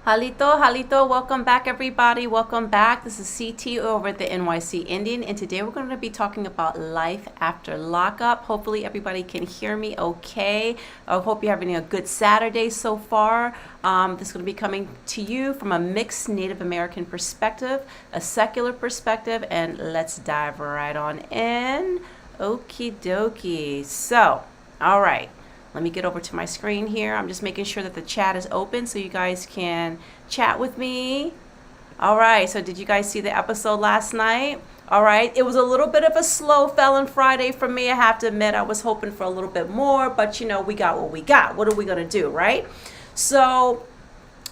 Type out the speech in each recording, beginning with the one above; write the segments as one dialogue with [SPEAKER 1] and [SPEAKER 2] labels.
[SPEAKER 1] Halito, halito, welcome back everybody. Welcome back. This is CT over at the NYC Indian, and today we're going to be talking about life after lockup. Hopefully everybody can hear me okay. I hope you're having a good Saturday so far. This is going to be coming to you from a mixed Native American perspective, a secular perspective, and let's dive right on in. Okie dokie. So, all right. Let me get over to my screen here. I'm just making sure that the chat is open so you guys can chat with me. All right, so did you guys see the episode last night? All right, it was a little bit of a slow Felon Friday for me. I have to admit, I was hoping for a little bit more, but you know, we got what we got. What are we gonna do, right? So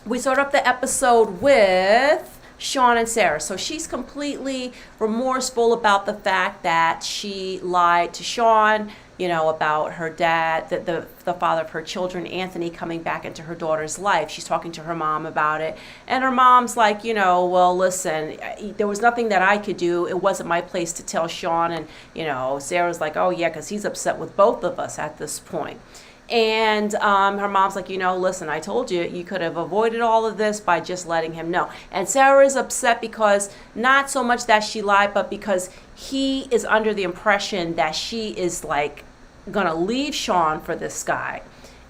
[SPEAKER 1] we start off the episode with Sean and Sarah. So she's completely remorseful about the fact that she lied to Sean, you know, about her dad, the father of her children, Anthony, coming back into her daughter's life. She's talking to her mom about it. And her mom's like, you know, well, listen, there was nothing that I could do. It wasn't my place to tell Sean. And, you know, Sarah's like, oh, yeah, because he's upset with both of us at this point. And her mom's like, you know, listen, I told you, you could have avoided all of this by just letting him know. And Sarah is upset because not so much that she lied, but because he is under the impression that she is like gonna leave Sean for this guy.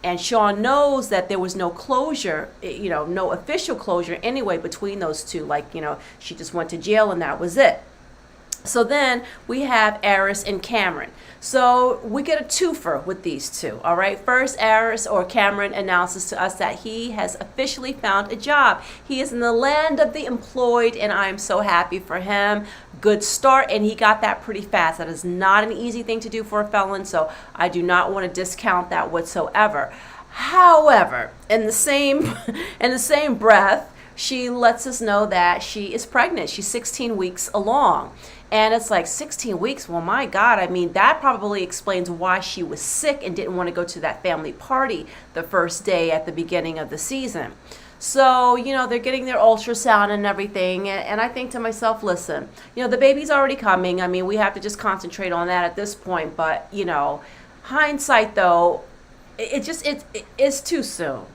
[SPEAKER 1] And Sean knows that there was no closure, you know, no official closure anyway between those two. Like, you know, she just went to jail and that was it. So then we have Aris and Cameron. So we get a twofer with these two, all right? First, Aris or Cameron announces to us that he has officially found a job. He is in the land of the employed, and I'm so happy for him. Good start, and he got that pretty fast. That is not an easy thing to do for a felon, so I do not want to discount that whatsoever. However, in the same breath, she lets us know that she is pregnant. She's 16 weeks along. And it's like 16 weeks. Well, my God, I mean, that probably explains why she was sick and didn't want to go to that family party the first day at the beginning of the season. So, you know, they're getting their ultrasound and everything. And I think to myself, listen, you know, the baby's already coming. I mean, we have to just concentrate on that at this point. But, you know, hindsight, though, it's too soon.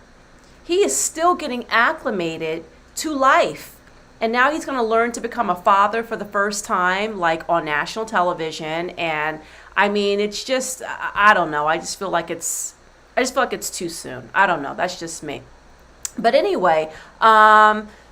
[SPEAKER 1] He is still getting acclimated to life. And now he's going to learn to become a father for the first time, like on national television. And I mean, it's just, I don't know. I just feel like it's too soon. I don't know. That's just me. But anyway,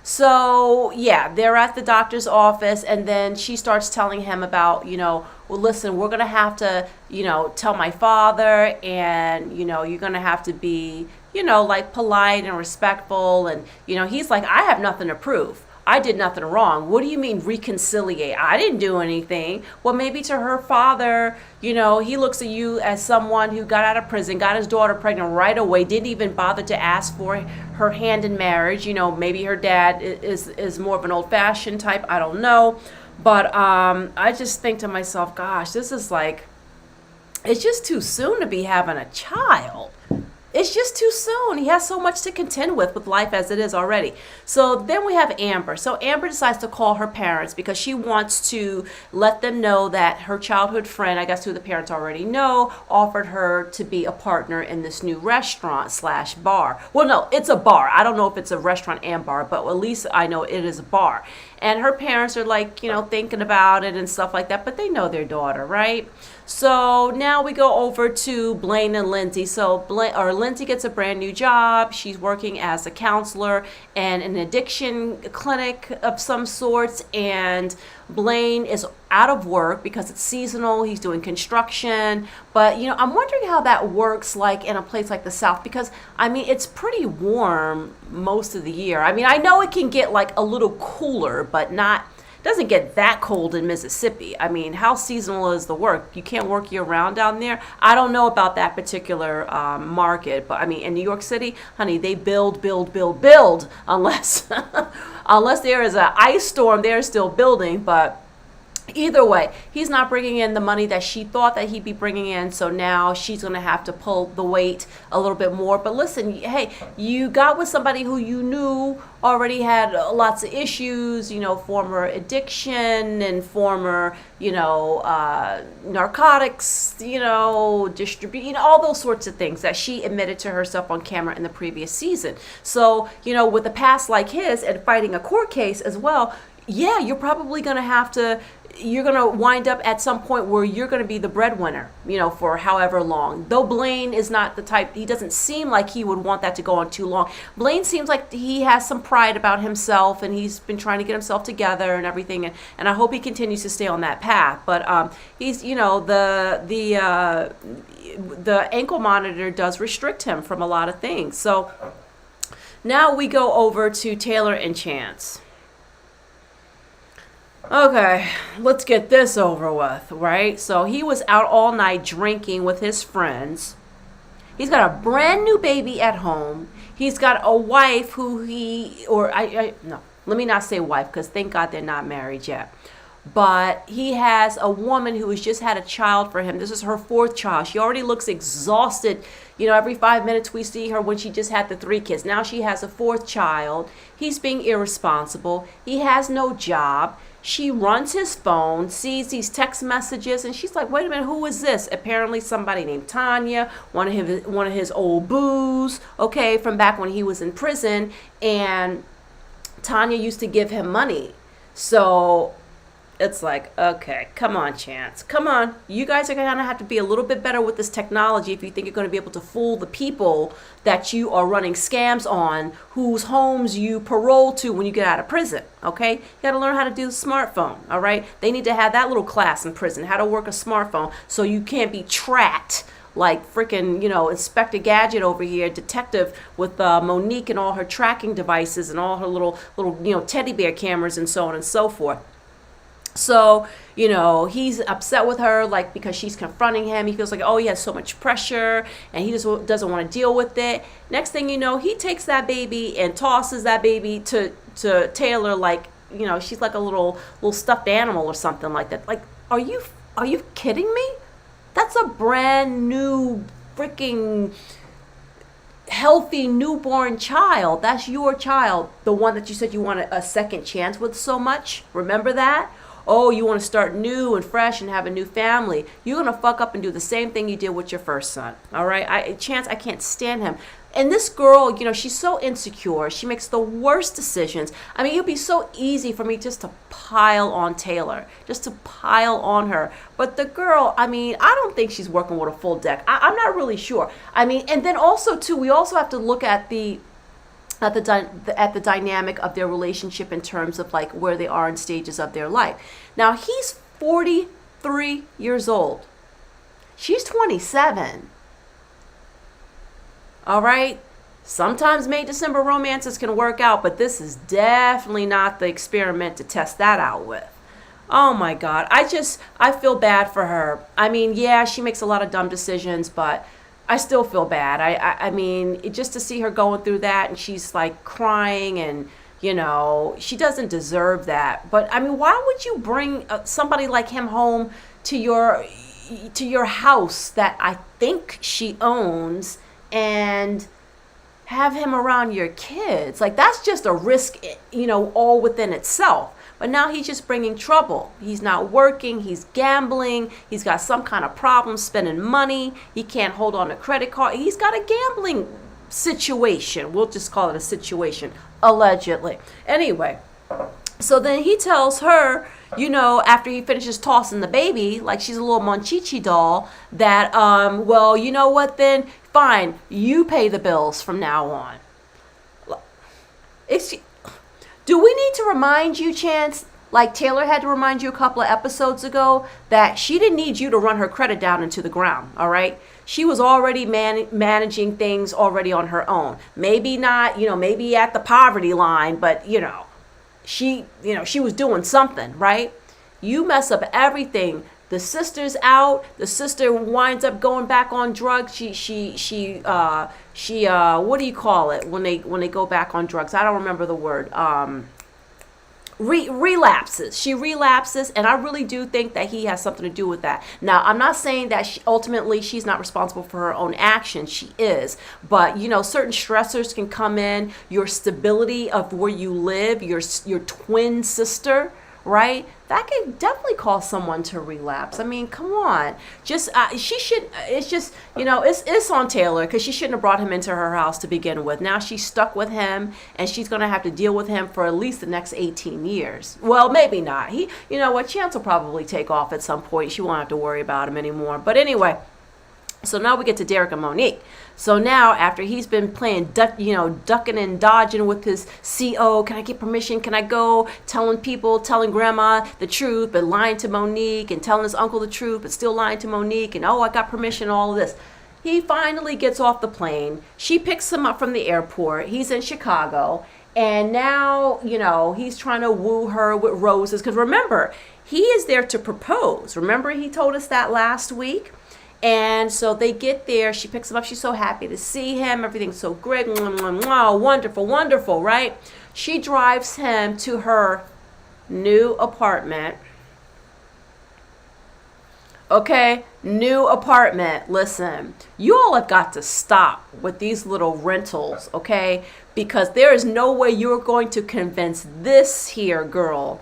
[SPEAKER 1] so yeah, they're at the doctor's office, and then she starts telling him about, you know, well, listen, we're going to have to, you know, tell my father, and, you know, you're going to have to be, you know, like polite and respectful. And, you know, he's like, I have nothing to prove. I did nothing wrong. What do you mean reconciliate? I didn't do anything. Well, maybe to her father, you know, he looks at you as someone who got out of prison, got his daughter pregnant right away, didn't even bother to ask for her hand in marriage. You know, maybe her dad is more of an old-fashioned type. I don't know. But I just think to myself, gosh, this is like, it's just too soon to be having a child. It's just too soon. He has so much to contend with life as it is already. So then we have Amber. So Amber decides to call her parents because she wants to let them know that her childhood friend, I guess who the parents already know, offered her to be a partner in this new restaurant/bar. Well, no, it's a bar. I don't know if it's a restaurant and bar, but at least I know it is a bar. And her parents are like, you know, thinking about it and stuff like that, but they know their daughter, right? So now we go over to Blaine and Lindsay. So Lindsay gets a brand new job. She's working as a counselor in an addiction clinic of some sorts. And Blaine is out of work because it's seasonal. He's doing construction. But, you know, I'm wondering how that works like in a place like the South, because, I mean, it's pretty warm most of the year. I mean, I know it can get like a little cooler, but not... doesn't get that cold in Mississippi. I mean, how seasonal is the work? You can't work year round down there. I don't know about that particular market, but I mean, in New York City, honey, they build unless unless there is an ice storm, they're still building. But either way, he's not bringing in the money that she thought that he'd be bringing in. So now she's going to have to pull the weight a little bit more. But listen, hey, you got with somebody who you knew already had lots of issues, former addiction and former, narcotics, distribution, all those sorts of things that she admitted to herself on camera in the previous season. So, with a past like his and fighting a court case as well, yeah, you're probably going to you're going to wind up at some point where you're going to be the breadwinner, for however long. Though Blaine is not the type, he doesn't seem like he would want that to go on too long. Blaine seems like he has some pride about himself, and he's been trying to get himself together and everything. And I hope he continues to stay on that path. But he's, the ankle monitor does restrict him from a lot of things. So now we go over to Taylor and Chance. Okay, let's get this over with, right? So he was out all night drinking with his friends. He's got a brand new baby at home. He's got a wife who no, let me not say wife, because thank God they're not married yet. But he has a woman who has just had a child for him. This is her 4th child. She already looks exhausted. Every 5 minutes we see her when she just had the 3 kids. Now she has a 4th child. He's being irresponsible. He has no job. She runs his phone, sees these text messages, and she's like, wait a minute, who is this? Apparently somebody named Tanya, one of his old boos, okay, from back when he was in prison. And Tanya used to give him money. So it's like, okay, come on, Chance. Come on. You guys are going to have to be a little bit better with this technology if you think you're going to be able to fool the people that you are running scams on, whose homes you parole to when you get out of prison, okay? You got to learn how to do the smartphone, all right? They need to have that little class in prison, how to work a smartphone, so you can't be tracked like freaking, Inspector Gadget over here, detective with Monique and all her tracking devices and all her little, teddy bear cameras and so on and so forth. So, he's upset with her, like, because she's confronting him. He feels like, he has so much pressure and he just doesn't want to deal with it. Next thing you know, he takes that baby and tosses that baby to Taylor like, she's like a little stuffed animal or something like that. Like, are you kidding me? That's a brand new freaking healthy newborn child. That's your child. The one that you said you wanted a second chance with so much. Remember that? Oh, you want to start new and fresh and have a new family. You're going to fuck up and do the same thing you did with your first son. All right? Chance, I can't stand him. And this girl, she's so insecure. She makes the worst decisions. I mean, it would be so easy for me just to pile on Taylor, just to pile on her. But the girl, I don't think she's working with a full deck. I'm not really sure. And then also, too, we also have to look at the dynamic of their relationship in terms of like where they are in stages of their life. Now he's 43 years old. She's 27. All right. Sometimes May December romances can work out, but this is definitely not the experiment to test that out with. Oh my God. I feel bad for her. Yeah, she makes a lot of dumb decisions, but I still feel bad. Just to see her going through that and she's like crying and, she doesn't deserve that. But why would you bring somebody like him home to your house that I think she owns and have him around your kids? Like, that's just a risk, all within itself. But now he's just bringing trouble. He's not working. He's gambling. He's got some kind of problem spending money. He can't hold on to credit card. He's got a gambling situation. We'll just call it a situation, allegedly. Anyway, so then he tells her, after he finishes tossing the baby, like she's a little Monchichi doll, that, well, you know what then? Fine, you pay the bills from now on. Do we need to remind you, Chance, like Taylor had to remind you a couple of episodes ago, that she didn't need you to run her credit down into the ground, all right? She was already managing things already on her own. Maybe not, maybe at the poverty line, but, she was doing something, right? You mess up everything. The sister's out. The sister winds up going back on drugs. She what do you call it when they go back on drugs? I don't remember the word. relapses. She relapses, and I really do think that he has something to do with that. Now, I'm not saying that ultimately she's not responsible for her own actions. She is. But, certain stressors can come in, your stability of where you live, your twin sister, right? That can definitely cause someone to relapse. I mean, come on. She should, it's just, it's on Taylor, because she shouldn't have brought him into her house to begin with. Now she's stuck with him, and she's going to have to deal with him for at least the next 18 years. Well, maybe not. Chance will probably take off at some point. She won't have to worry about him anymore. But anyway, so now we get to Derek and Monique. So now, after he's been playing, ducking and dodging with his CO, can I get permission? Can I go? Telling grandma the truth, but lying to Monique, and telling his uncle the truth, but still lying to Monique, and I got permission, all of this. He finally gets off the plane. She picks him up from the airport. He's in Chicago. And now, he's trying to woo her with roses. Because remember, he is there to propose. Remember, he told us that last week? And so they get there. She picks him up. She's so happy to see him. Everything's so great. Mwah, mwah, mwah. Wonderful, wonderful, right? She drives him to her new apartment. Okay, new apartment. Listen, you all have got to stop with these little rentals, okay? Because there is no way you're going to convince this here girl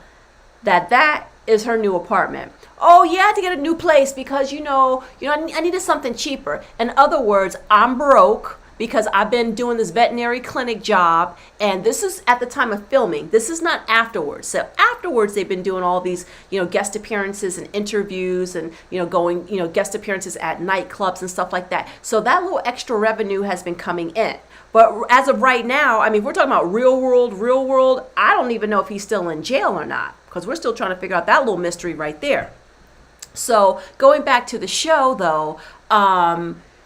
[SPEAKER 1] that is her new apartment. Oh, yeah, I had to get a new place because, I needed something cheaper. In other words, I'm broke because I've been doing this veterinary clinic job, and this is at the time of filming. This is not afterwards. So afterwards, they've been doing all these, guest appearances and interviews, and, going, guest appearances at nightclubs and stuff like that. So that little extra revenue has been coming in. But as of right now, I mean, we're talking about real world. I don't even know if he's still in jail or not, because we're still trying to figure out that little mystery right there. So going back to the show, though,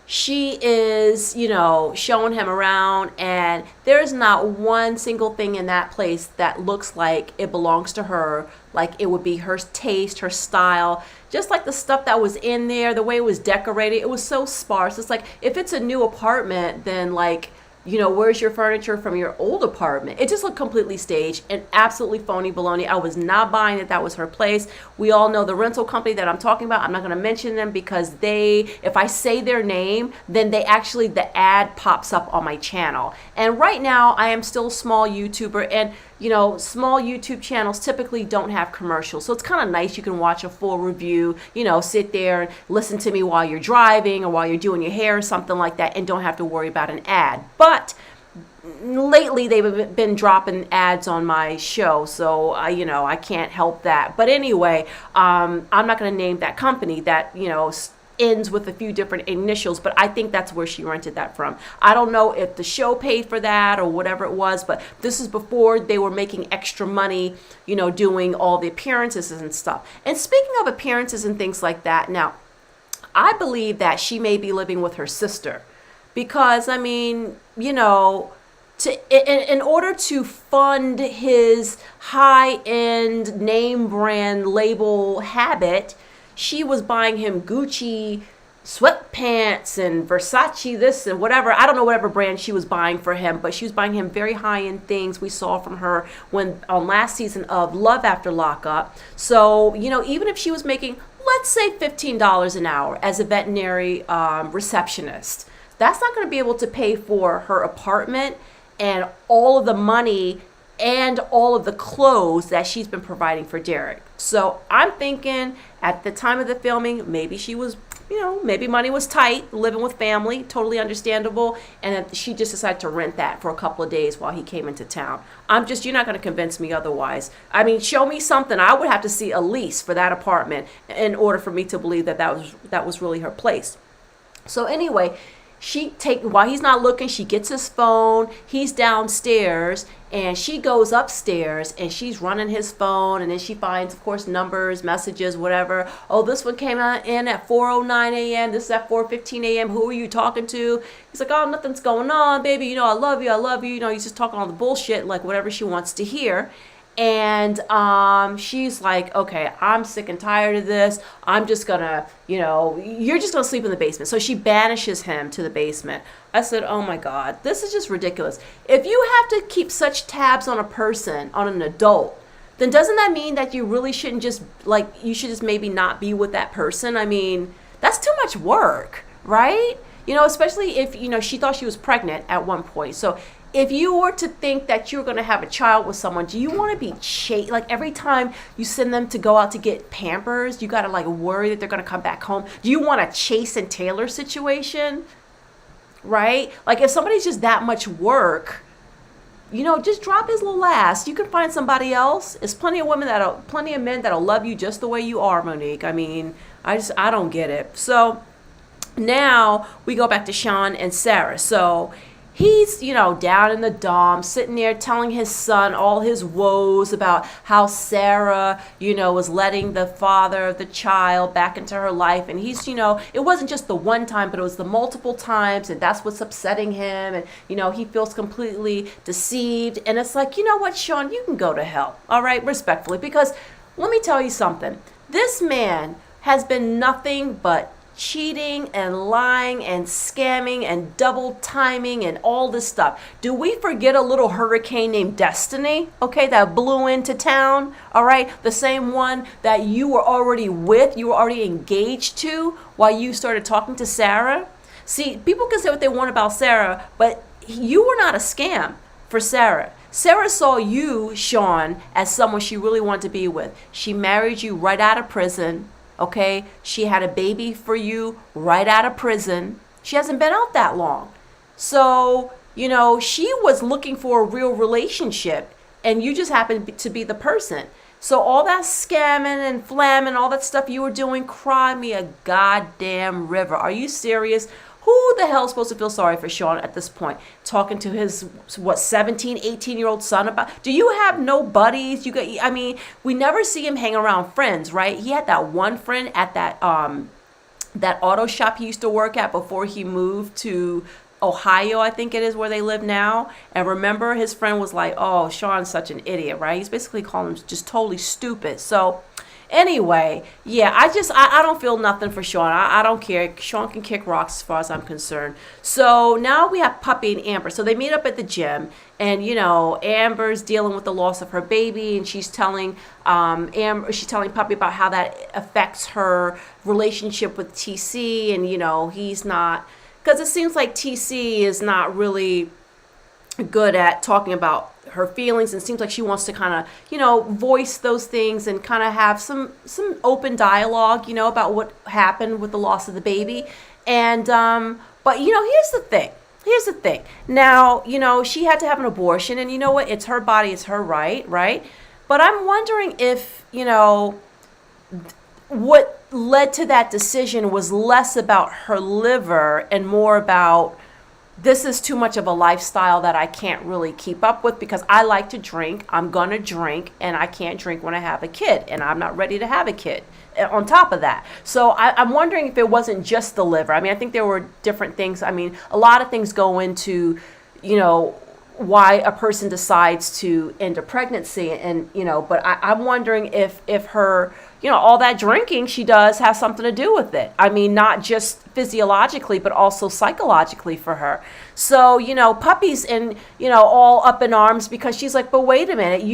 [SPEAKER 1] she is, showing him around, and there's not one single thing in that place that looks like it belongs to her, like it would be her taste, her style. Just like the stuff that was in there, the way it was decorated, it was so sparse. It's like, if it's a new apartment, then where's your furniture from your old apartment? It just looked completely staged and absolutely phony baloney. I was not buying that was her place. We all know the rental company that I'm talking about. I'm not going to mention them because if I say their name, then the ad pops up on my channel. And right now, I am still a small YouTuber, and small YouTube channels typically don't have commercials. So it's kind of nice. You can watch a full review, sit there and listen to me while you're driving or while you're doing your hair or something like that, and don't have to worry about an ad. But lately they've been dropping ads on my show, so I can't help that. But anyway, I'm not going to name that company that ends with a few different initials, but I think that's where she rented that from. I don't know if the show paid for that or whatever it was, but this is before they were making extra money, doing all the appearances and stuff. And speaking of appearances and things like that, now, I believe that she may be living with her sister, because, I mean, in order to fund his high-end name brand label habit, she was buying him Gucci sweatpants and Versace this and whatever. I don't know whatever brand she was buying for him, but she was buying him very high-end things. We saw from her on last season of Love After Lockup. So, even if she was making, let's say, $15 an hour as a veterinary receptionist, that's not going to be able to pay for her apartment and all of the money and all of the clothes that she's been providing for Derek. So I'm thinking at the time of the filming, maybe she was, maybe money was tight, living with family, totally understandable, and then she just decided to rent that for a couple of days while he came into town. You're not going to convince me otherwise. I mean, show me something. I would have to see a lease for that apartment in order for me to believe that was really her place. So anyway, while he's not looking, she gets his phone. He's downstairs, and she goes upstairs, and she's running his phone, and then she finds, of course, numbers, messages, whatever. Oh, this one came in at 4:09 a.m. This is at 4:15 a.m. Who are you talking to? He's like, oh, nothing's going on, baby. I love you. He's just talking all the bullshit, like whatever she wants to hear. And she's like, okay, I'm sick and tired of this. I'm just gonna, you're just gonna sleep in the basement. So she banishes him to the basement. I said, oh my God, this is just ridiculous. If you have to keep such tabs on a person, on an adult, then doesn't that mean that you really shouldn't just, like, you should just maybe not be with that person? I mean, that's too much work, right? Especially if, she thought she was pregnant at one point. So if you were to think that you're going to have a child with someone, do you want to be like every time you send them to go out to get Pampers, you got to like worry that they're going to come back home? Do you want a Chase and Taylor situation? Right? Like if somebody's just that much work, just drop his little ass. You can find somebody else. There's plenty of men that'll love you just the way you are, Monique. I mean, I don't get it. So now we go back to Sean and Sarah. So he's, down in the dorm, sitting there telling his son all his woes about how Sarah, was letting the father of the child back into her life. And he's, it wasn't just the one time, but it was the multiple times. And that's what's upsetting him. And, he feels completely deceived. And it's like, you know what, Sean, you can go to hell. All right, respectfully. Because let me tell you something. This man has been nothing but cheating and lying and scamming and double timing and all this stuff. Do we forget a little hurricane named Destiny, okay, that blew into town, all right? The same one that you were already engaged to while you started talking to Sarah. See, people can say what they want about Sarah, but you were not a scam for Sarah. Sarah saw you, Sean, as someone she really wanted to be with. She married you right out of prison. Okay, she had a baby for you right out of prison. She hasn't been out that long. So, she was looking for a real relationship and you just happened to be the person. So all that scamming and flamming, all that stuff you were doing, cry me a goddamn river. Are you serious? Who the hell is supposed to feel sorry for Sean at this point? Talking to his, 17, 18-year-old son about, do you have no buddies? We never see him hang around friends, right? He had that one friend at that auto shop he used to work at before he moved to Ohio, I think it is, where they live now. And remember, his friend was like, oh, Sean's such an idiot, right? He's basically calling him just totally stupid. So anyway, yeah, I don't feel nothing for Sean. I don't care. Sean can kick rocks as far as I'm concerned. So now we have Puppy and Amber. So they meet up at the gym, and Amber's dealing with the loss of her baby, and she's telling Puppy about how that affects her relationship with TC, and he's not, because it seems like TC is not really good at talking about her feelings, and seems like she wants to kind of voice those things and kind of have some open dialogue about what happened with the loss of the baby. And but here's the thing now, she had to have an abortion, and you know what, it's her body, it's her right. But I'm wondering if what led to that decision was less about her liver and more about, this is too much of a lifestyle that I can't really keep up with because I like to drink. I'm going to drink, and I can't drink when I have a kid, and I'm not ready to have a kid on top of that. So I'm wondering if it wasn't just the liver. I think there were different things. A lot of things go into, why a person decides to end a pregnancy, and but I'm wondering if her, all that drinking she does has something to do with it. Not just physiologically, but also psychologically for her. So Puppy's in, all up in arms because she's like, but wait a minute,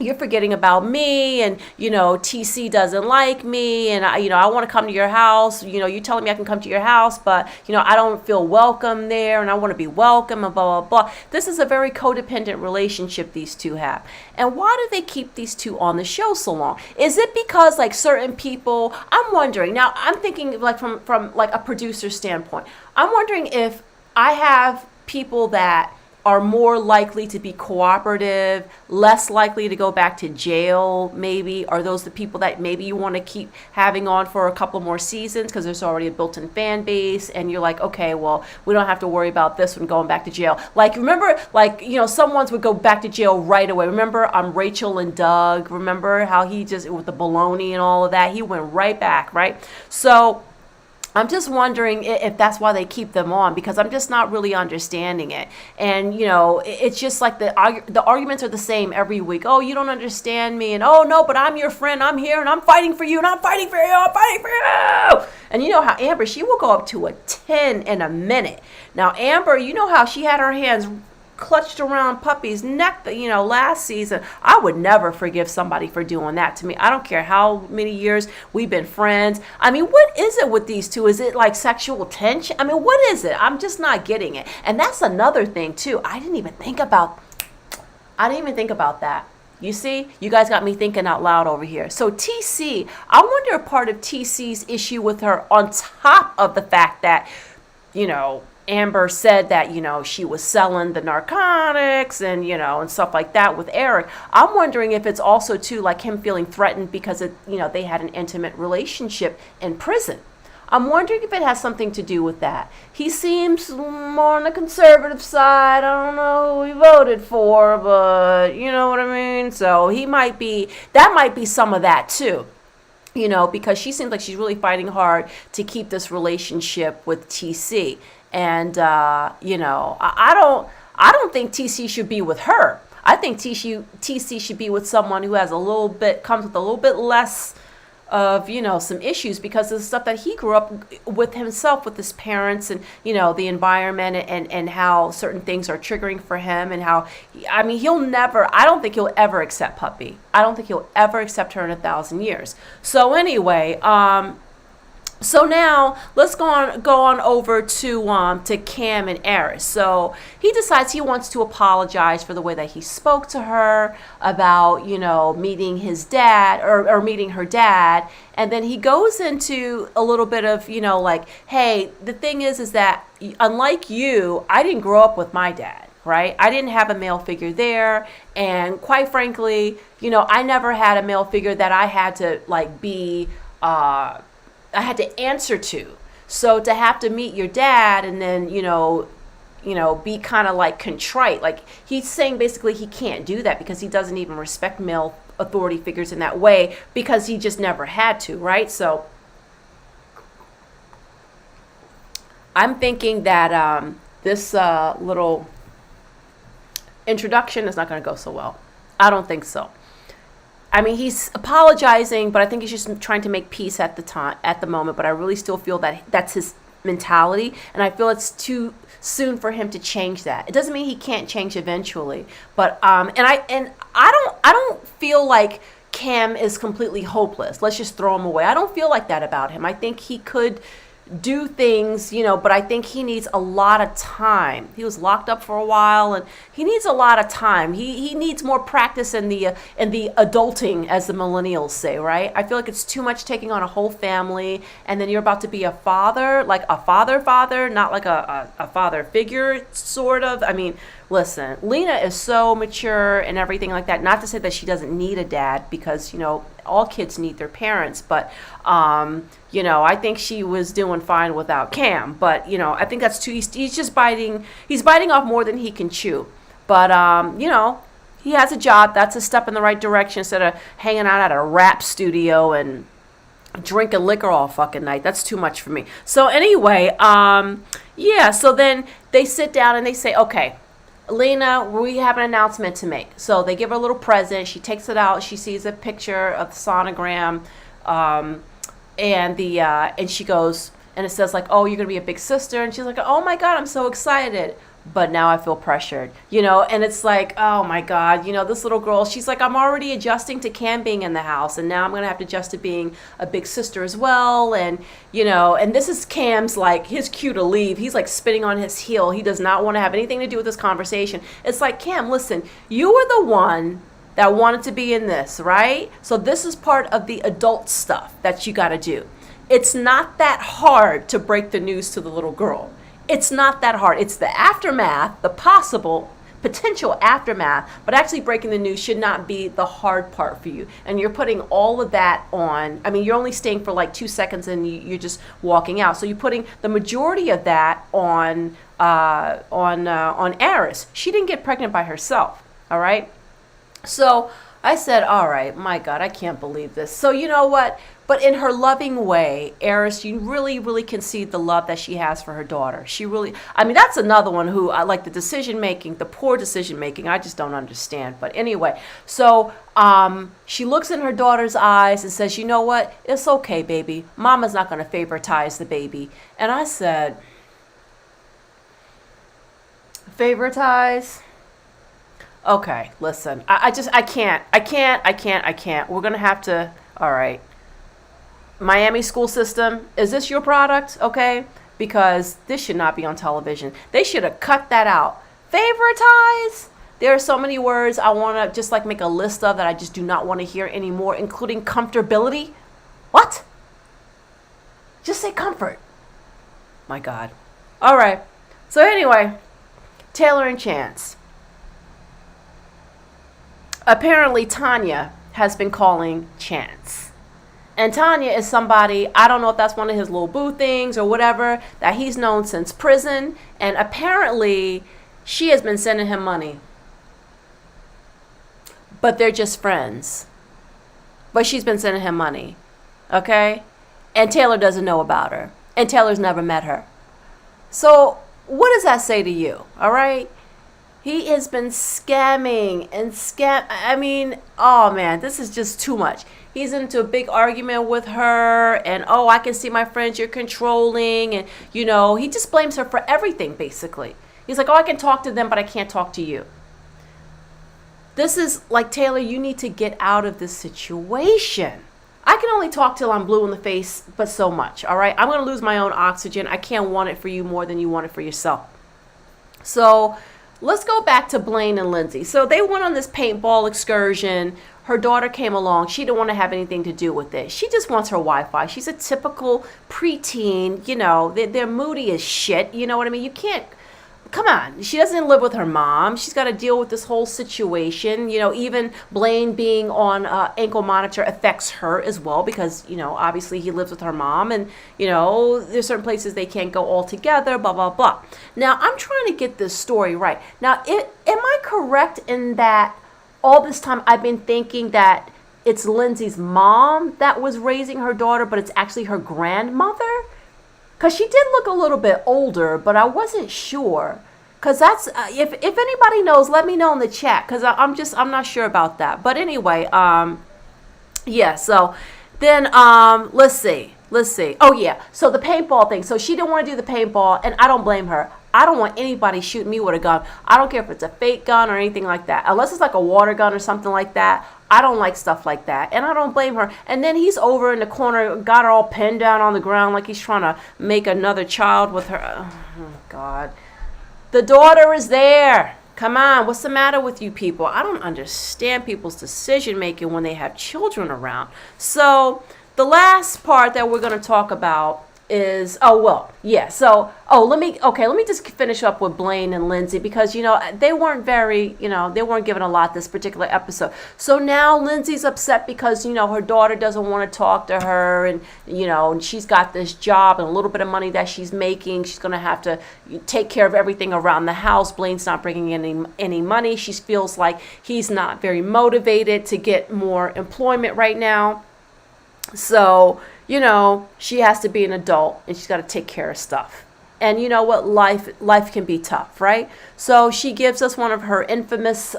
[SPEAKER 1] you're forgetting about me, and TC doesn't like me, and I want to come to your house. You're telling me I can come to your house, but I don't feel welcome there, and I want to be welcome, and blah blah blah. This is a very codependent relationship these two have. And why do they keep these two on the show so long? Is it because like certain people? I'm wondering. Now I'm thinking like from like a producer standpoint. I'm wondering if I have people that are more likely to be cooperative, less likely to go back to jail, maybe? Are those the people that maybe you want to keep having on for a couple more seasons because there's already a built-in fan base, and you're like, okay, well, we don't have to worry about this one going back to jail. Like, remember, like, some ones would go back to jail right away. Remember Rachel and Doug? Remember how he just, with the baloney and all of that, he went right back, right? So I'm just wondering if that's why they keep them on, because I'm just not really understanding it. And, it's just like the arguments are the same every week. Oh, you don't understand me. And, oh, no, but I'm your friend. I'm here, and I'm fighting for you, and I'm fighting for you. I'm fighting for you. And you know how Amber, she will go up to a 10 in a minute. Now, Amber, you know how she had her hands clutched around Puppy's neck, last season. I would never forgive somebody for doing that to me. I don't care how many years we've been friends. I mean, what is it with these two? Is it like sexual tension? I mean, what is it? I'm just not getting it. And that's another thing too. I didn't even think about that. You see, you guys got me thinking out loud over here. So TC, I wonder if part of TC's issue with her, on top of the fact that, Amber said that, she was selling the narcotics and, and stuff like that with Eric. I'm wondering if it's also too like him feeling threatened because they had an intimate relationship in prison. I'm wondering if it has something to do with that. He seems more on the conservative side. I don't know who he voted for, but you know what I mean? So that might be some of that too. Because she seems like she's really fighting hard to keep this relationship with TC. And, I don't think TC should be with her. I think TC should be with someone who has comes with a little bit less of, some issues because of the stuff that he grew up with himself, with his parents and, the environment and how certain things are triggering for him and how, I don't think he'll ever accept Puppy. I don't think he'll ever accept her in 1,000 years. So anyway, so now let's go on over to Cam and Eris. So he decides he wants to apologize for the way that he spoke to her about, meeting his dad or meeting her dad. And then he goes into a little bit of, like, hey, the thing is that unlike you, I didn't grow up with my dad. Right? I didn't have a male figure there. And quite frankly, I never had a male figure that I had to I had to answer to. So to have to meet your dad and then, be kind of like contrite, like he's saying basically he can't do that because he doesn't even respect male authority figures in that way because he just never had to, right? So I'm thinking that this little introduction is not going to go so well. I don't think so. I mean, he's apologizing, but I think he's just trying to make peace at the moment. But I really still feel that that's his mentality, and I feel it's too soon for him to change that. It doesn't mean he can't change eventually, but I don't feel like Cam is completely hopeless. Let's just throw him away. I don't feel like that about him. I think he could do things, but I think he needs a lot of time. He was locked up for a while and he needs a lot of time. He needs more practice in the adulting, as the millennials say, right? I feel like it's too much taking on a whole family and then you're about to be a father, like a father, not like a father figure, sort of. I mean, listen, Lena is so mature and everything like that. Not to say that she doesn't need a dad because, all kids need their parents, but I think she was doing fine without Cam, but I think that's too, he's just biting off more than he can chew. But he has a job. That's a step in the right direction instead of hanging out at a rap studio and drinking liquor all fucking night. That's too much for me. So anyway, so then they sit down and they say, okay, Lena, we have an announcement to make. So they give her a little present. She takes it out. She sees a picture of the sonogram, and she goes, and it says like, "Oh, you're gonna be a big sister," and she's like, "Oh my God, I'm so excited." But now I feel pressured, and it's like, oh my God, this little girl, she's like, I'm already adjusting to Cam being in the house, and now I'm going to have to adjust to being a big sister as well. And, and this is Cam's, like, his cue to leave. He's like spinning on his heel. He does not want to have anything to do with this conversation. It's like, Cam, listen, you were the one that wanted to be in this, right? So this is part of the adult stuff that you got to do. It's not that hard to break the news to the little girl. It's not that hard. It's the aftermath, the potential aftermath, but actually breaking the news should not be the hard part for you. And you're putting all of that on. I mean, you're only staying for like 2 seconds and you're just walking out. So you're putting the majority of that on Eris. She didn't get pregnant by herself. All right. So I said, all right, my God, I can't believe this. So you know what? But in her loving way, Eris, you really, really can see the love that she has for her daughter. She really, that's another one who I like the poor decision making. I just don't understand. But anyway, so she looks in her daughter's eyes and says, you know what? It's okay, baby. Mama's not going to favoritize the baby. And I said, Favoritize. Okay, listen. I can't. We're gonna have to. All right. Miami school system, is this your product? Okay, because this should not be on television. They should have cut that out. Favoritize. There are so many words I want to just like make a list of that I just do not want to hear anymore, including comfortability. What? Just say comfort. My God. All right. So anyway, Taylor and Chance. Apparently, Tanya has been calling Chance. And Tanya is somebody, I don't know if that's one of his little boo things or whatever, that he's known since prison. And apparently, she has been sending him money. But they're just friends. But she's been sending him money. Okay? And Taylor doesn't know about her. And Taylor's never met her. So, what does that say to you? All right? He has been scamming and I mean, oh man, this is just too much. He's into a big argument with her and, oh, I can see my friends, you're controlling. And, you know, he just blames her for everything, basically. He's like, oh, I can talk to them, but I can't talk to you. This is like, Taylor, you need to get out of this situation. I can only talk till I'm blue in the face, but so much, all right? I'm going to lose my own oxygen. I can't want it for you more than you want it for yourself. So let's go back to Blaine and Lindsay. So they went on this paintball excursion. Her daughter came along. She didn't want to have anything to do with it. She just wants her Wi-Fi. She's a typical preteen. You know, they're moody as shit. You know what I mean? You can't, come on. She doesn't live with her mom. She's got to deal with this whole situation. You know, even Blaine being on ankle monitor affects her as well because, you know, obviously he lives with her mom and, you know, there's certain places they can't go all together, blah, blah, blah. Now, I'm trying to get this story right. Now, am I correct in that all this time I've been thinking that it's Lindsay's mom that was raising her daughter, but it's actually her grandmother? Because she did look a little bit older, but I wasn't sure. Because that's, if anybody knows, let me know in the chat. Because I'm not sure about that. But anyway, yeah, so then, let's see. Oh, yeah. So the paintball thing. So she didn't want to do the paintball, and I don't blame her. I don't want anybody shooting me with a gun. I don't care if it's a fake gun or anything like that. Unless it's like a water gun or something like that. I don't like stuff like that. And I don't blame her. And then he's over in the corner, got her all pinned down on the ground like he's trying to make another child with her. Oh, God. The daughter is there. Come on. What's the matter with you people? I don't understand people's decision making when they have children around. So the last part that we're going to talk about is, let me just finish up with Blaine and Lindsay because, you know, they weren't given a lot this particular episode. So now Lindsay's upset because, you know, her daughter doesn't want to talk to her and, you know, and she's got this job and a little bit of money that she's making. She's going to have to take care of everything around the house. Blaine's not bringing in any money. She feels like he's not very motivated to get more employment right now. So, you know, she has to be an adult and she's got to take care of stuff. And you know what? Life can be tough, right? So she gives us one of her infamous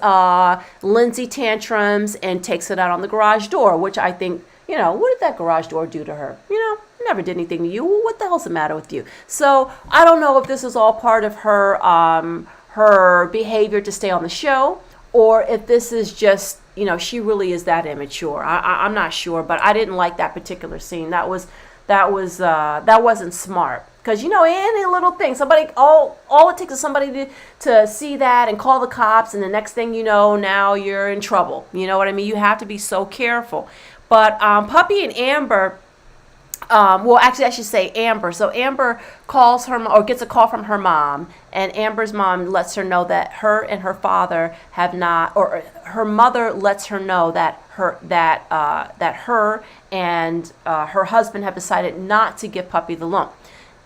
[SPEAKER 1] Lindsay tantrums and takes it out on the garage door, which I think, you know, what did that garage door do to her? You know, never did anything to you. What the hell's the matter with you? So I don't know if this is all part of her her behavior to stay on the show or if this is just, you know, she really is that immature. I'm not sure, but I didn't like that particular scene. That wasn't smart. Because, you know, any little thing, somebody, all it takes is somebody to see that and call the cops, and the next thing you know, now you're in trouble. You know what I mean? You have to be so careful. But Puppy and Amber, I should say Amber. So Amber calls her or gets a call from her mom, and Amber's mom lets her know that her and her father have not, or her mother lets her know that her and her husband have decided not to give Puppy the loan,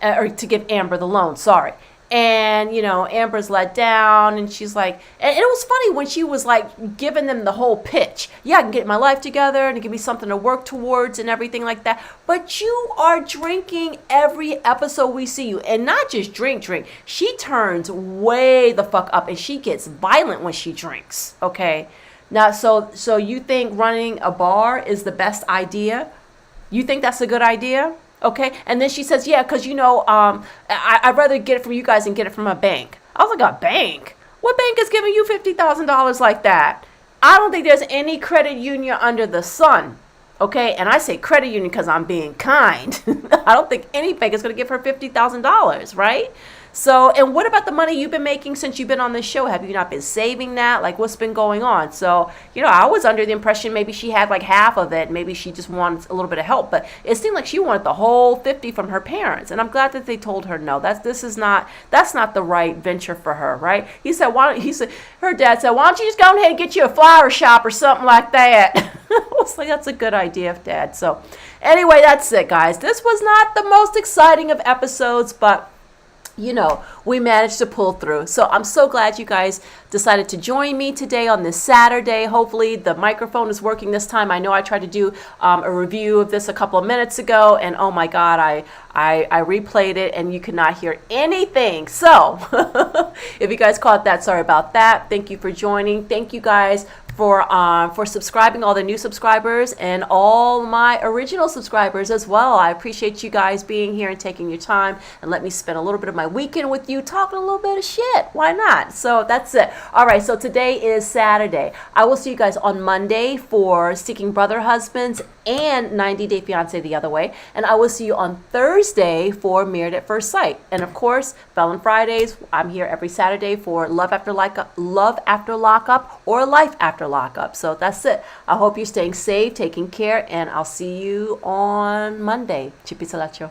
[SPEAKER 1] or to give Amber the loan. Sorry. And, you know, Amber's let down and she's like, and it was funny when she was like giving them the whole pitch. Yeah, I can get my life together and give me something to work towards and everything like that. But you are drinking every episode we see you, and not just drink. She turns way the fuck up and she gets violent when she drinks. Okay. Now, so you think running a bar is the best idea? You think that's a good idea? Okay, and then she says, yeah, because, you know, I'd rather get it from you guys than get it from a bank. I was like, a bank? What bank is giving you $50,000 like that? I don't think there's any credit union under the sun. Okay, and I say credit union because I'm being kind. I don't think any bank is going to give her $50,000, right? So, and what about the money you've been making since you've been on this show? Have you not been saving that? Like, what's been going on? So, I was under the impression maybe she had like half of it. Maybe she just wanted a little bit of help, but it seemed like she wanted the whole 50 from her parents. And I'm glad that they told her no. That's not the right venture for her, right? Her dad said, why don't you just go ahead and get you a flower shop or something like that? I was like, that's a good idea, Dad. So, anyway, that's it, guys. This was not the most exciting of episodes, but we managed to pull through. So I'm so glad you guys decided to join me today on this Saturday. Hopefully the microphone is working this time. I know I tried to do a review of this a couple of minutes ago, and oh my God, I replayed it and you could not hear anything. So if you guys caught that, sorry about that. Thank you for joining. Thank you guys for subscribing, all the new subscribers and all my original subscribers as well. I appreciate you guys being here and taking your time and let me spend a little bit of my weekend with you talking a little bit of shit. Why not? So that's it. All right, so today is Saturday. I will see you guys on Monday for Seeking Brother Husbands and 90 Day Fiancé the other way. And I will see you on Thursday for Married at First Sight. And of course, Felon Fridays, I'm here every Saturday for Love After Lockup or Life After Lockup. So that's it. I hope you're staying safe, taking care, and I'll see you on Monday. Chipisalacho.